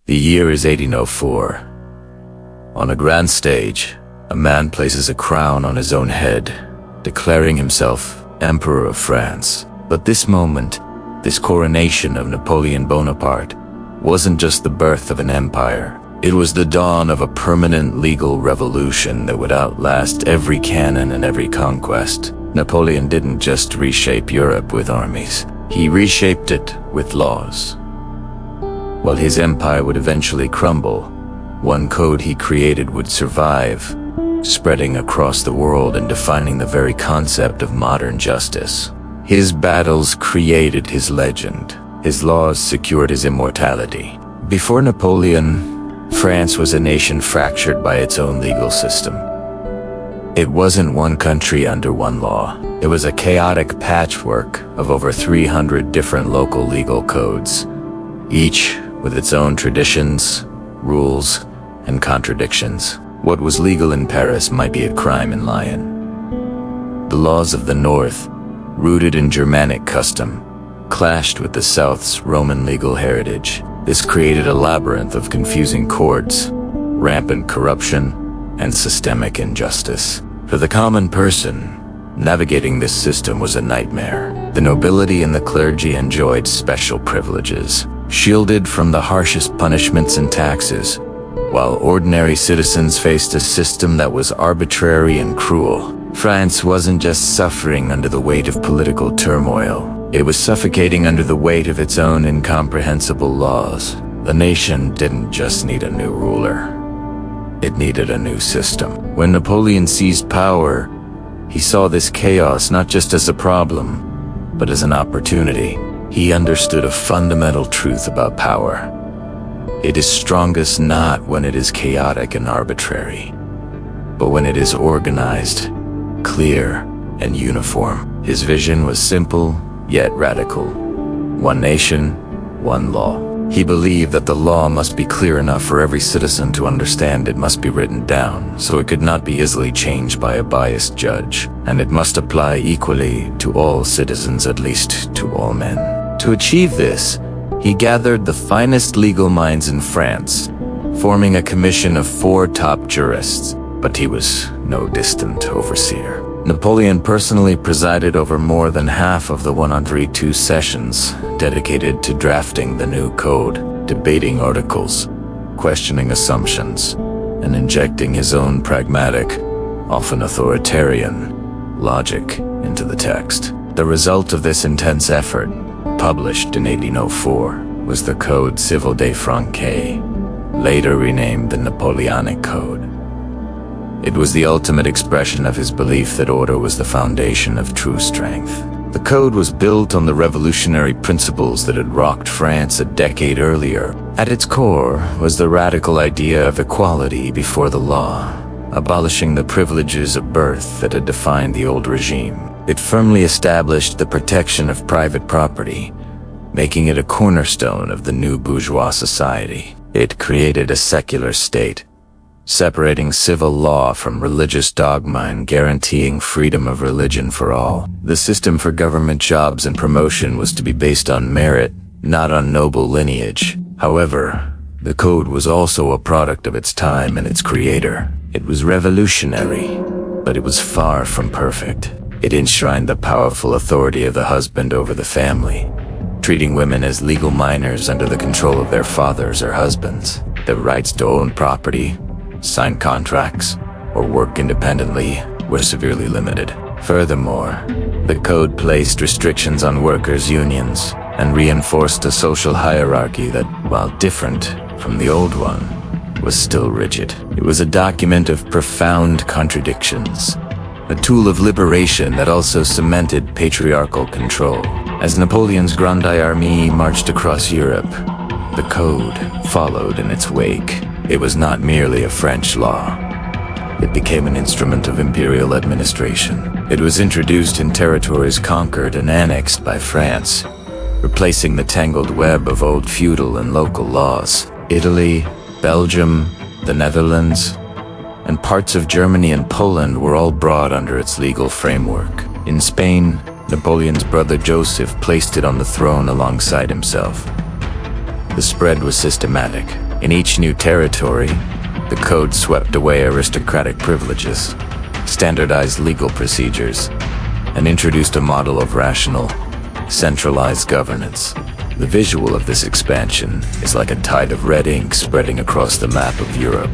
The year is 1804. On a grand stage, a man places a crown on his own head, declaring himself Emperor of France. But this moment, this coronation of Napoleon Bonaparte, wasn't just the birth of an empire. It was the dawn of a permanent legal revolution that would outlast every canon and every conquest. Napoleon didn't just reshape Europe with armies. He reshaped it with laws. While his empire would eventually crumble, one code he created would survive, spreading across the world and defining the very concept of modern justice. His battles created his legend. His laws secured his immortality. Before Napoleon, France was a nation fractured by its own legal system. It wasn't one country under one law. It was a chaotic patchwork of over 300 different local legal codes, each with its own traditions, rules, and contradictions. What was legal in Paris might be a crime in Lyon. The laws of the North, rooted in Germanic custom, clashed with the South's Roman legal heritage. This created a labyrinth of confusing courts, rampant corruption, and systemic injustice. For the common person, navigating this system was a nightmare. The nobility and the clergy enjoyed special privileges, shielded from the harshest punishments and taxes, while ordinary citizens faced a system that was arbitrary and cruel. France wasn't just suffering under the weight of political turmoil. It was suffocating under the weight of its own incomprehensible laws. The nation didn't just need a new ruler. It needed a new system. When Napoleon seized power, he saw this chaos not just as a problem, but as an opportunity. He understood a fundamental truth about power. It is strongest not when it is chaotic and arbitrary, but when it is organized, clear, and uniform. His vision was simple, yet radical. One nation, one law. He believed that the law must be clear enough for every citizen to understand. It must be written down, so it could not be easily changed by a biased judge, and it must apply equally to all citizens, at least to all men. To achieve this, he gathered the finest legal minds in France, forming a commission of 4 top jurists, but he was no distant overseer. Napoleon personally presided over more than half of the 102 sessions dedicated to drafting the new code, debating articles, questioning assumptions, and injecting his own pragmatic, often authoritarian, logic into the text. The result of this intense effort, published in 1804, was the Code Civil des Franquets, later renamed the Napoleonic Code. It was the ultimate expression of his belief that order was the foundation of true strength. The code was built on the revolutionary principles that had rocked France a decade earlier. At its core was the radical idea of equality before the law, abolishing the privileges of birth that had defined the old regime. It firmly established the protection of private property, making it a cornerstone of the new bourgeois society. It created a secular state, separating civil law from religious dogma and guaranteeing freedom of religion for all. The system for government jobs and promotion was to be based on merit, not on noble lineage. However, the code was also a product of its time and its creator. It was revolutionary, but it was far from perfect. It enshrined the powerful authority of the husband over the family, treating women as legal minors under the control of their fathers or husbands. Their rights to own property, sign contracts, or work independently were severely limited. Furthermore, the code placed restrictions on workers' unions and reinforced a social hierarchy that, while different from the old one, was still rigid. It was a document of profound contradictions, a tool of liberation that also cemented patriarchal control. As Napoleon's Grande Armée marched across Europe, the code followed in its wake. It was not merely a French law. It became an instrument of imperial administration. It was introduced in territories conquered and annexed by France, replacing the tangled web of old feudal and local laws. Italy, Belgium, the Netherlands, and parts of Germany and Poland were all brought under its legal framework. In Spain, Napoleon's brother Joseph placed it on the throne alongside himself. The spread was systematic. In each new territory, the code swept away aristocratic privileges, standardized legal procedures, and introduced a model of rational, centralized governance. The visual of this expansion is like a tide of red ink spreading across the map of Europe,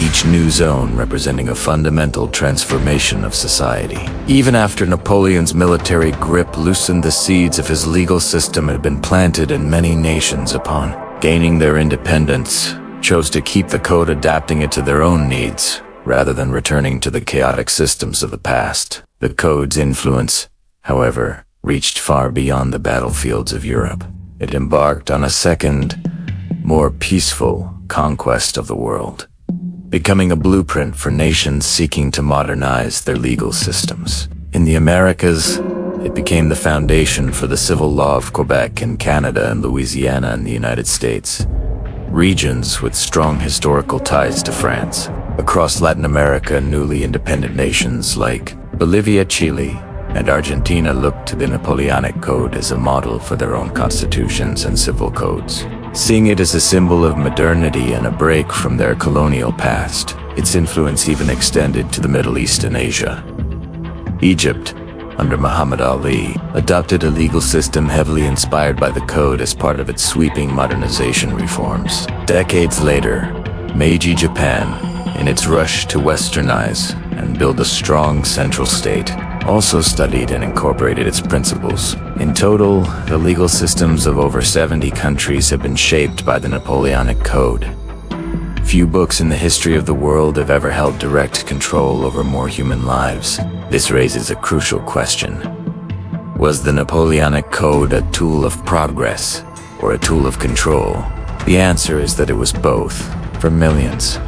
each new zone representing a fundamental transformation of society. Even after Napoleon's military grip loosened, the seeds of his legal system had been planted, and many nations, upon gaining their independence, chose to keep the code, adapting it to their own needs, rather than returning to the chaotic systems of the past. The code's influence, however, reached far beyond the battlefields of Europe. It embarked on a second, more peaceful conquest of the world, becoming a blueprint for nations seeking to modernize their legal systems. In the Americas, it became the foundation for the civil law of Quebec in Canada and Louisiana in the United States, regions with strong historical ties to France. Across Latin America, newly independent nations like Bolivia, Chile, and Argentina looked to the Napoleonic Code as a model for their own constitutions and civil codes. Seeing it as a symbol of modernity and a break from their colonial past, its influence even extended to the Middle East and Asia. Egypt, under Muhammad Ali, adopted a legal system heavily inspired by the code as part of its sweeping modernization reforms. Decades later, Meiji Japan, in its rush to westernize and build a strong central state, also studied and incorporated its principles. In total, the legal systems of over 70 countries have been shaped by the Napoleonic Code. Few books in the history of the world have ever held direct control over more human lives. This raises a crucial question. Was the Napoleonic Code a tool of progress or a tool of control? The answer is that it was both. For millions,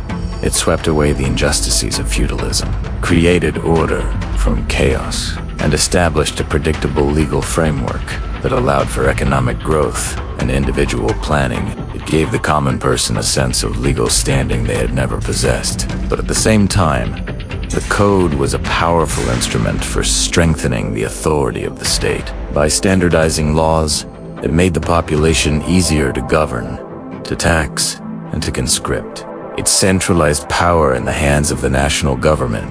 it swept away the injustices of feudalism, created order from chaos, and established a predictable legal framework that allowed for economic growth and individual planning. It gave the common person a sense of legal standing they had never possessed. But at the same time, the code was a powerful instrument for strengthening the authority of the state. By standardizing laws, it made the population easier to govern, to tax, and to conscript. It centralized power in the hands of the national government,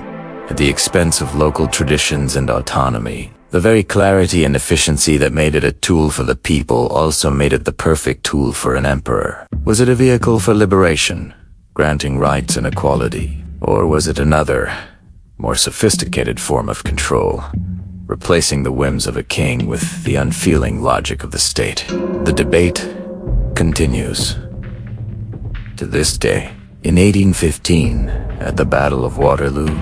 at the expense of local traditions and autonomy. The very clarity and efficiency that made it a tool for the people also made it the perfect tool for an emperor. Was it a vehicle for liberation, granting rights and equality? Or was it another, more sophisticated form of control, replacing the whims of a king with the unfeeling logic of the state? The debate continues. To this day, in 1815, at the Battle of Waterloo,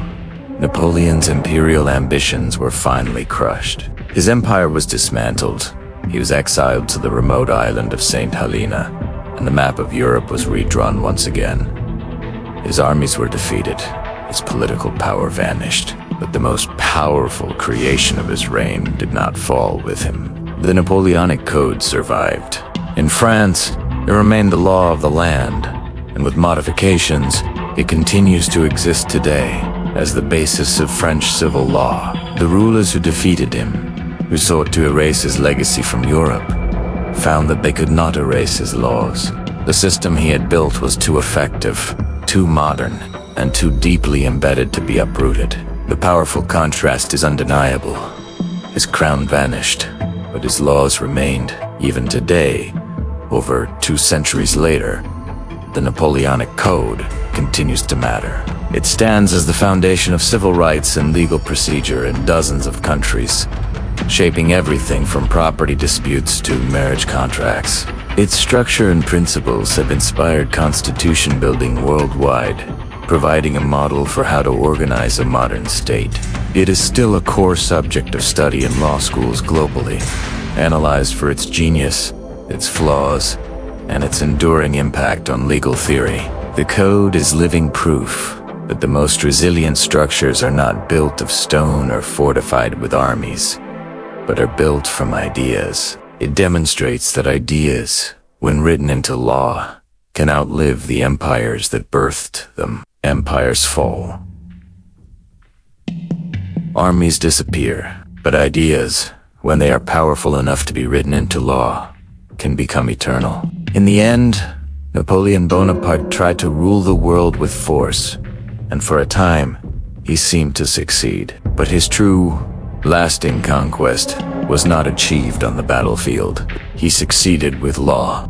Napoleon's imperial ambitions were finally crushed. His empire was dismantled. He was exiled to the remote island of St. Helena, and the map of Europe was redrawn once again. His armies were defeated. His political power vanished. But the most powerful creation of his reign did not fall with him. The Napoleonic Code survived. In France, it remained the law of the land, and with modifications, it continues to exist today as the basis of French civil law. The rulers who defeated him, who sought to erase his legacy from Europe, found that they could not erase his laws. The system he had built was too effective, too modern, and too deeply embedded to be uprooted. The powerful contrast is undeniable. His crown vanished, but his laws remained. Even today, over 2 centuries later, the Napoleonic Code continues to matter. It stands as the foundation of civil rights and legal procedure in dozens of countries, shaping everything from property disputes to marriage contracts. Its structure and principles have inspired constitution building worldwide, providing a model for how to organize a modern state. It is still a core subject of study in law schools globally, analyzed for its genius, its flaws, and its enduring impact on legal theory. The code is living proof that the most resilient structures are not built of stone or fortified with armies, but are built from ideas. It demonstrates that ideas, when written into law, can outlive the empires that birthed them. Empires fall. Armies disappear, but ideas, when they are powerful enough to be written into law, can become eternal. In the end, Napoleon Bonaparte tried to rule the world with force, and for a time, he seemed to succeed. But his true, lasting conquest was not achieved on the battlefield. He succeeded with law.